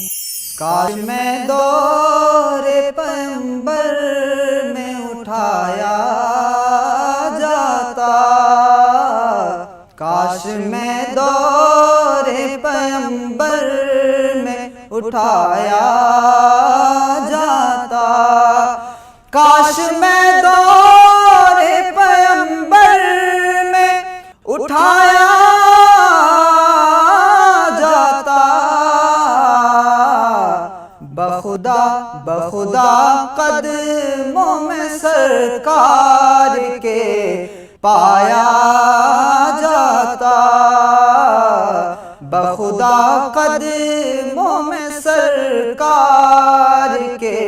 काश मैं दौरे पैगंबर में उठाया जाता, काश मैं दौरे पैगंबर में उठाया जाता, काश मैं दौरे पैगंबर में उठाया बखुदा बखुदा कदमों में सरकार के पाया जाता, बखुदा कदमों में सरकार के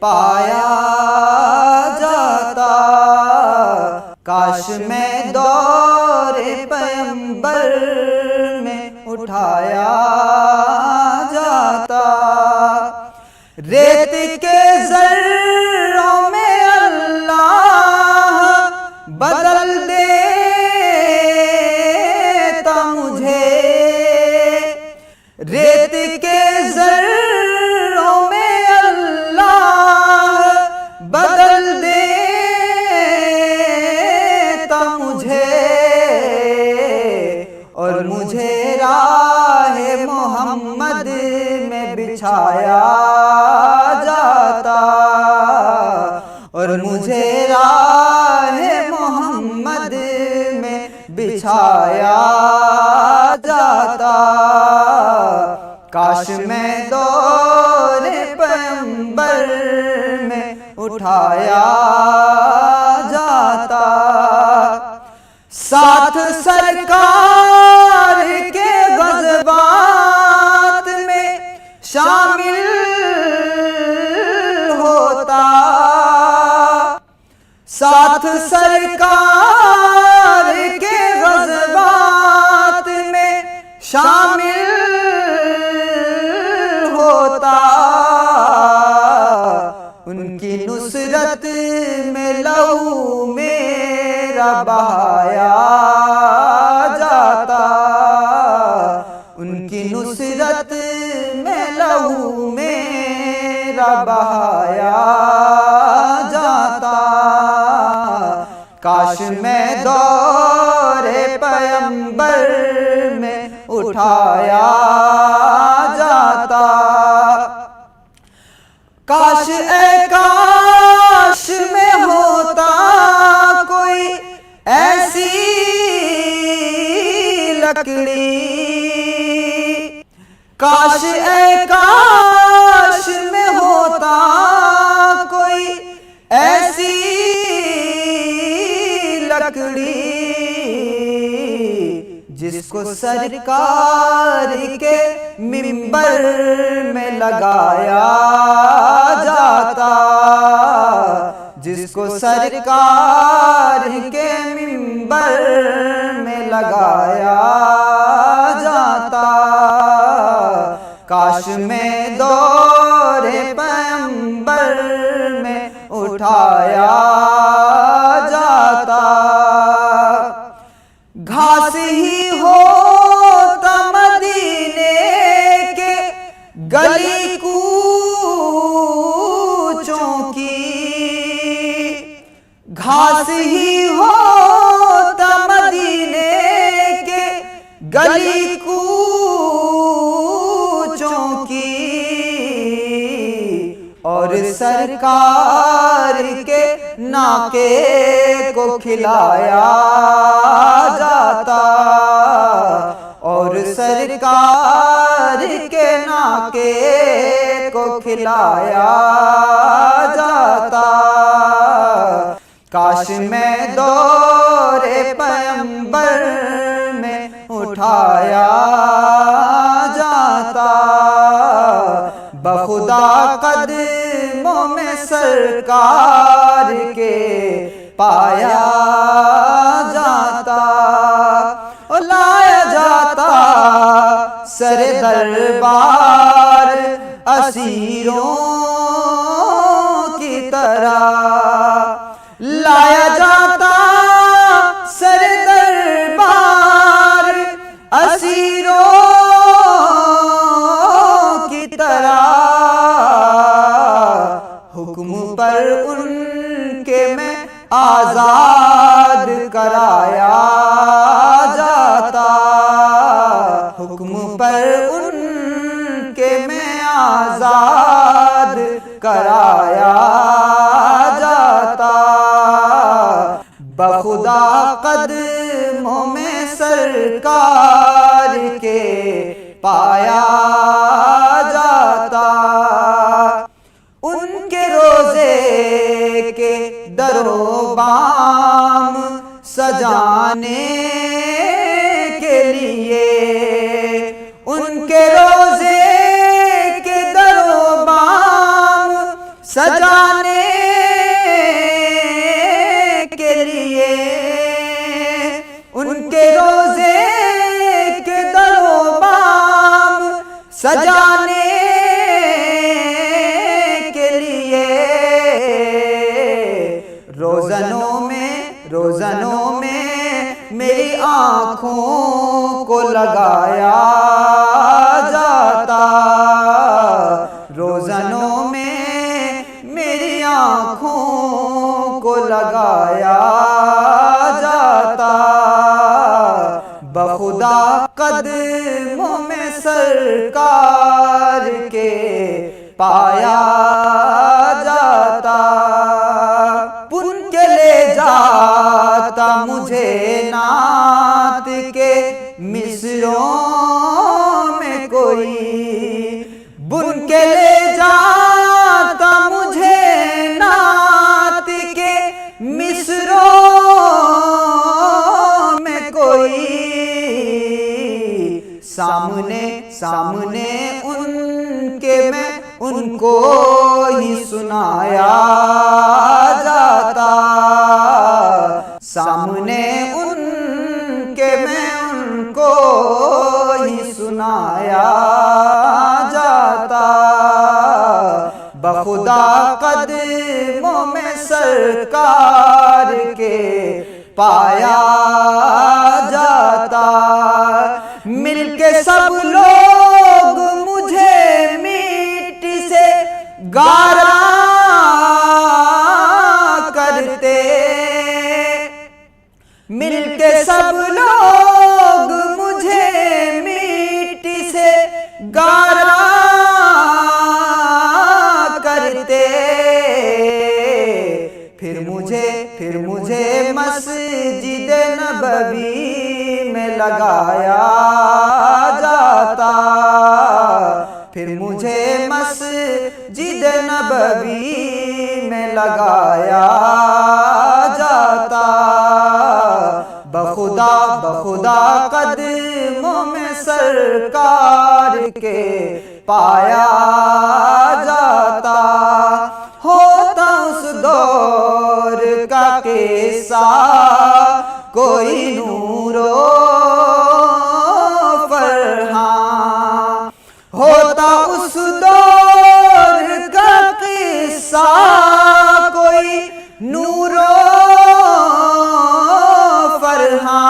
पाया जाता, काश मैं दौरे पैगंबर में उठाया जाता। रेत के ज़र्रों में अल्लाह बदल देता मुझे, रेत के ज़र्रों में अल्लाह बदल देता मुझे, और मुझे राह मोहम्मद में बिछाया जाता, और मुझे राह मोहम्मद में बिछाया जाता, काश मैं दौरे पैगंबर में उठाया जाता। साथ सरकार के ग़ज़वात में शामिल होता, साथ सरकार के ग़ज़वात में शामिल होता, उनकी नुसरत में लहू मेरा बहाया जाता, उनकी नुसरत में लहू मेरा बहाया जाता, काश मैं दौरे पैगंबर में उठाया जाता। काश काश में होता कोई ऐसी लकड़ी, काश काश में होता कोई ऐसी लकड़ी, जिसको सरकार के मिंबर में लगाया जाता, जिसको सरकार के मिंबर में लगाया जाता, काश मैं दौरे पैगंबर में उठाया जाता। घास ही होता मदीने के गली कूचों की, घास ही होता मदीने के गली कूचों की, और सरकार के नाके को खिलाया जाता, और सरकार के नाके को खिलाया जाता, काश मैं दौरे पैगंबर में उठाया जाता, बखुदा कदमों में सरकार के पाया जाता, और लाया जाता सरे दरबार असीरों की तरह, लाया जाता सरे दरबार असीरों की पर उनके में आजाद कराया जाता, हुक्म पर उनके में आजाद कराया जाता। बखुदा कदमों में सरकार के पाया जाता, उनके रोजे के दरो बाम सजाने के लिए, उनके रोजे के दरो बाम सजाने के लिए, उनके रोजे के दरो बाम सजाने के लिए, रोज़नों में मेरी आँखों को लगाया जाता, रोज़नों में मेरी आँखों को लगाया जाता। बखुदा कदमों में सरकार के पाया जाता, पुन के ले जाता मुझे नात के मिसरों में कोई, बुन के ले जाता मुझे नात के मिसरों में कोई, सामने उनके मैं उनको ही सुनाया जाता, सामने उनके मैं उनको ही सुनाया जाता। बखुदा कदमों में सरकार के पाया जाता, मिलके सब लोग मुझे मिट्टी से गारा करते, मिलके सब लोग मुझे मिट्टी से गारा करते, फिर मुझे मस्जिद नबवी में लगाया जाता, फिर मुझे मस्जिद नबवी में लगाया जाता। बखुदा कदमों में सरकार के पाया जाता, होता उस दौर का किस्सा कोई नूरो फरहां, होता उस दौर का किस्सा कोई नूरो फरहां,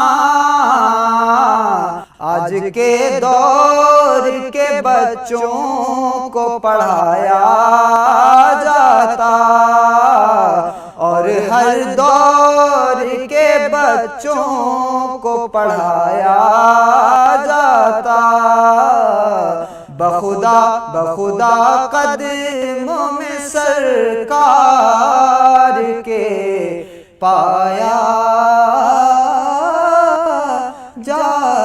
आज के दौर के बच्चों को पढ़ाया जाता, और हर दौर के बच्चों को पढ़ाया जाता। बखुदा कदमों में सरकार के पाया जाता।